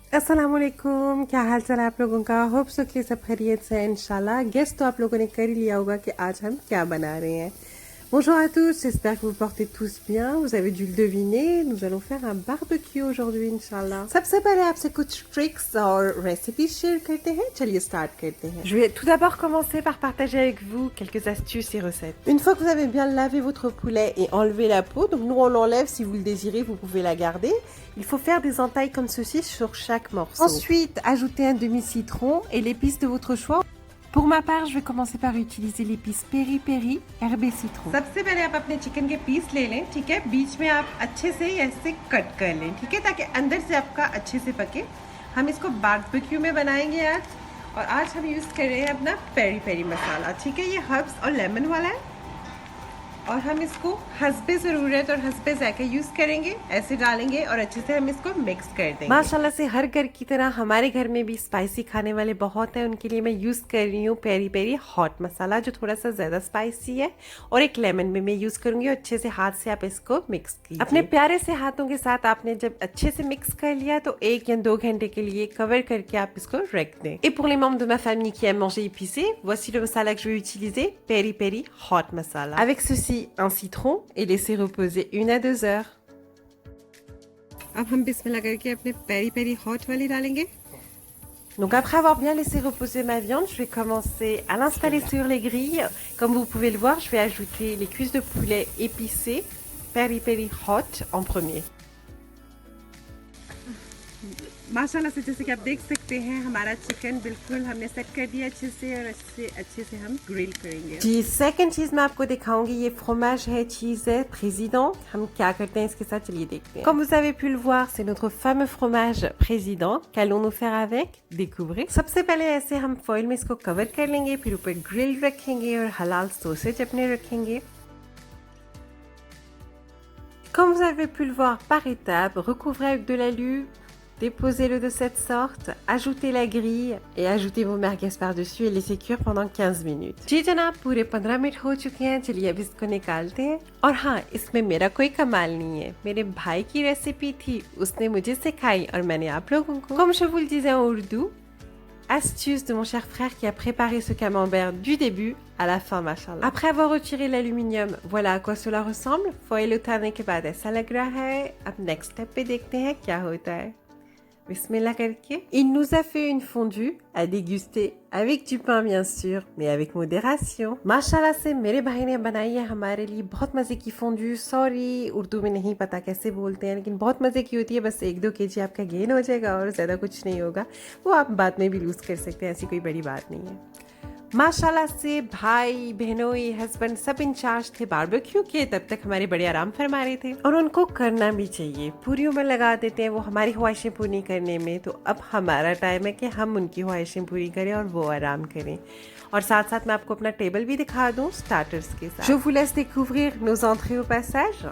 अस्सलाम वालेकुम, क्या हाल चाल है आप लोगों का। होप सो कि सब खैरियत से हैं इंशाल्लाह। गेस तो आप लोगों ने कर ही लिया होगा कि आज हम क्या बना रहे हैं। Bonjour à tous, j'espère que vous portez tous bien. Vous avez dû le deviner, nous allons faire un barbecue aujourd'hui इंशाल्लाह। सबसे पहले आपसे कुछ ट्रिक्स और रेसिपीज शेयर करते हैं। चलिए स्टार्ट करते हैं। Je vais tout d'abord commencer par partager avec vous quelques astuces et recettes. Une fois que vous avez bien lavé votre poulet et enlevé la peau, donc nous on l'enlève, si vous le désirez, vous pouvez la garder. Il faut faire des entailles comme ceci sur chaque morceau. Ensuite, ajoutez un demi-citron et l'épice de votre choix. Pour ma part, je vais commencer par utiliser l'épice péri péri, herbe et citron. सबसे पहले आप अपने चिकन के पीस ले लें, ठीक है। बीच में आप अच्छे से ऐसे कट कर लें, ठीक है, ताकि अंदर से आपका अच्छे से पके। हम इसको बारबेक्यू में बनाएंगे आज, और आज हम यूज़ कर रहे हैं अपना पेरी पेरी मसाला, ठीक है। ये हर्ब्स और लेमन वाला है, और हम इसको हस्बे ज़रूरत और हस्बे ज़ायका यूज़ करेंगे, ऐसे डालेंगे और अच्छे से हम इसको मिक्स कर देंगे। माशाल्लाह से हर घर की तरह हमारे घर में भी स्पाइसी खाने वाले बहुत हैं, उनके लिए मैं यूज़ कर रही हूँ पेरी पेरी हॉट मसाला, जो थोड़ा सा ज़्यादा स्पाइसी है, और एक लेमन में मैं यूज़ करूँगी। और अच्छे से हाथ से आप इसको मिक्स कीजिए। अपने प्यारे से हाथों के साथ आपने जब अच्छे से मिक्स कर लिया तो 1 या 2 घंटे के लिए कवर करके आप इसको रख दें। Et pour les membres de ma famille qui aiment manger épicé, voici le masala que je vais utiliser, peri peri hot masala. Avec ceci, un citron et laisser reposer 1 à 2 heures. अब हम बिस्मिल्लाह करके अपने पेरी पेरी हॉट वाले डालेंगे। Donc après avoir bien laissé reposer ma viande, je vais commencer à l'installer sur les grilles. Comme vous pouvez le voir, je vais ajouter les cuisses de poulet épicées, peri peri hot en premier. माशाल्लाह से जैसे कि आप देख सकते हैं, हमारा चिकन बिल्कुल हमने सेट कर दिया अच्छे से, और अच्छे से हम ग्रिल करेंगे। जी, सेकंड चीज़ मैं आपको दिखाऊंगी, ये फ्रोमाज है, चीज़ है président। हम क्या करते हैं इसके साथ, चलिए देखते हैं। Comme vous avez pu le voir, c'est notre fameux fromage président. Qu'allons-nous faire avec? Découvrez. सबसे पहले ऐसे हम फॉइल में इसको कवर कर लेंगे, फिर ऊपर ग्रिल रखेंगे और हलाल सॉसेज अपने रखेंगे। Comme vous avez pu le voir par étapes, recouvrez avec de l'alu. Déposez-le de cette sorte, ajoutez la grille et ajoutez vos merguez par-dessus et laissez cuire pendant 15 minutes. जी जनाब, पूरे 15 मिनट हो चुके हैं। चलिए अब इसको निकालते हैं। और हाँ, इसमें मेरा कोई कमाल नहीं है, मेरे भाई की रेसिपी थी, उसने मुझे सिखाई और मैंने आप लोगों को। Comme je vous le disais en ourdou, astuce de mon cher frère qui a préparé ce camembert du début à la fin, machallah. Après avoir retiré l'aluminium, voilà à quoi cela ressemble. Foil उतारने के बाद ऐसा लग रहा है। अब next step पे देखते हैं क्या होता है। Bismillah करके। Il nous a fait une fondue à déguster avec du pain bien sûr, mais avec modération. माशाल्लाह से मेरे भाई ने बनाई है हमारे लिए बहुत मज़े की fondue। सॉरी, उर्दू में नहीं पता कैसे बोलते हैं, लेकिन बहुत मज़े की होती है। बस 1-2 kg आपका गेन हो जाएगा और ज़्यादा कुछ नहीं होगा, वो आप बाद में भी लूज़ कर सकते हैं, ऐसी कोई बड़ी बात नहीं है। माशाल्लाह से भाई बहनोई हस्बैंड सब इंचार्ज थे बारबेक्यू के। तब तक हमारे बड़े आराम फरमा रहे थे, और उनको करना भी चाहिए। पूरी उम्र लगा देते हैं वो हमारी ख्वाहिशें पूरी करने में, तो अब हमारा टाइम है कि हम उनकी ख्वाहिशें पूरी करें और वो आराम करें। और साथ साथ मैं आपको अपना टेबल भी दिखा दूँ स्टार्टर्स के साथ। Je vous laisse découvrir nos entrées au passage.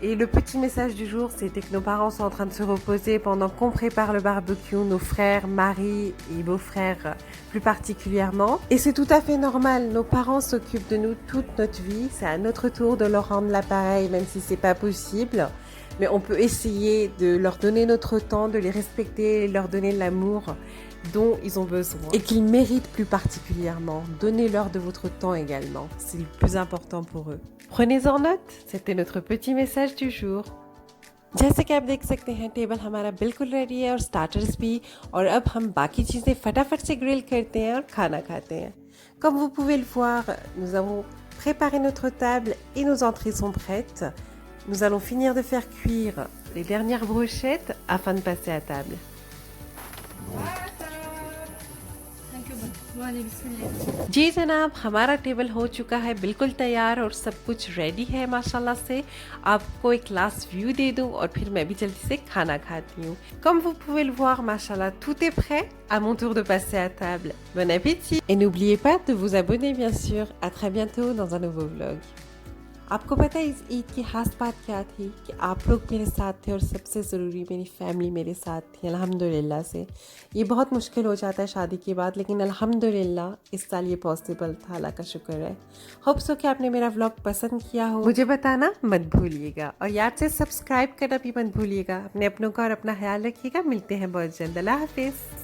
Et le petit message du jour, c'était que nos parents sont en train de se reposer pendant qu'on prépare le barbecue, nos frères, maris et beaux-frères plus particulièrement. Et c'est tout à fait normal, nos parents s'occupent de nous toute notre vie, c'est à notre tour de leur rendre l'appareil, même si c'est pas possible. Mais on peut essayer de leur donner notre temps, de les respecter, leur donner l'amour dont ils ont besoin et qu'ils méritent plus particulièrement. Donnez-leur de votre temps également, c'est le plus important pour eux. Prenez-en note, c'était notre petit message du jour. जैसे कि आप देख सकते हैं, टेबल हमारा बिल्कुल रेडी है और स्टार्टर्स भी, और अब हम बाकी चीज़ें फटाफट से ग्रिल करते हैं और खाना खाते हैं। Comme vous pouvez le voir, nous avons préparé notre table et nos entrées sont prêtes. Nous allons finir de faire cuire les dernières brochettes afin de passer à table. जी जनाब, हमारा टेबल हो चुका है बिल्कुल तैयार और सब कुछ रेडी है माशाल्लाह से। आपको एक लास्ट व्यू दे दूं और फिर मैं भी जल्दी से खाना खाती हूँ। Comme vous pouvez le voir, माशाल्लाह, tout est prêt. À mon tour de passer à table. Bon appétit! Et n'oubliez pas de vous abonner bien sûr. À très bientôt dans un nouveau vlog. आपको पता है इस ईद की खास बात क्या थी कि आप लोग मेरे साथ थे और सबसे ज़रूरी मेरी फैमिली मेरे साथ थी अल्हम्दुलिल्लाह से। ये बहुत मुश्किल हो जाता है शादी के बाद, लेकिन अल्हम्दुलिल्लाह इस साल ये पॉसिबल था, अल्लाह का शुक्र है। होप सो कि आपने मेरा व्लॉग पसंद किया हो, मुझे बताना मत भूलिएगा और याद से सब्सक्राइब करना भी मत भूलिएगा। अपने अपनों का और अपना ख्याल रखिएगा। मिलते हैं बहुत जल्द। अल्लाह हाफिज़।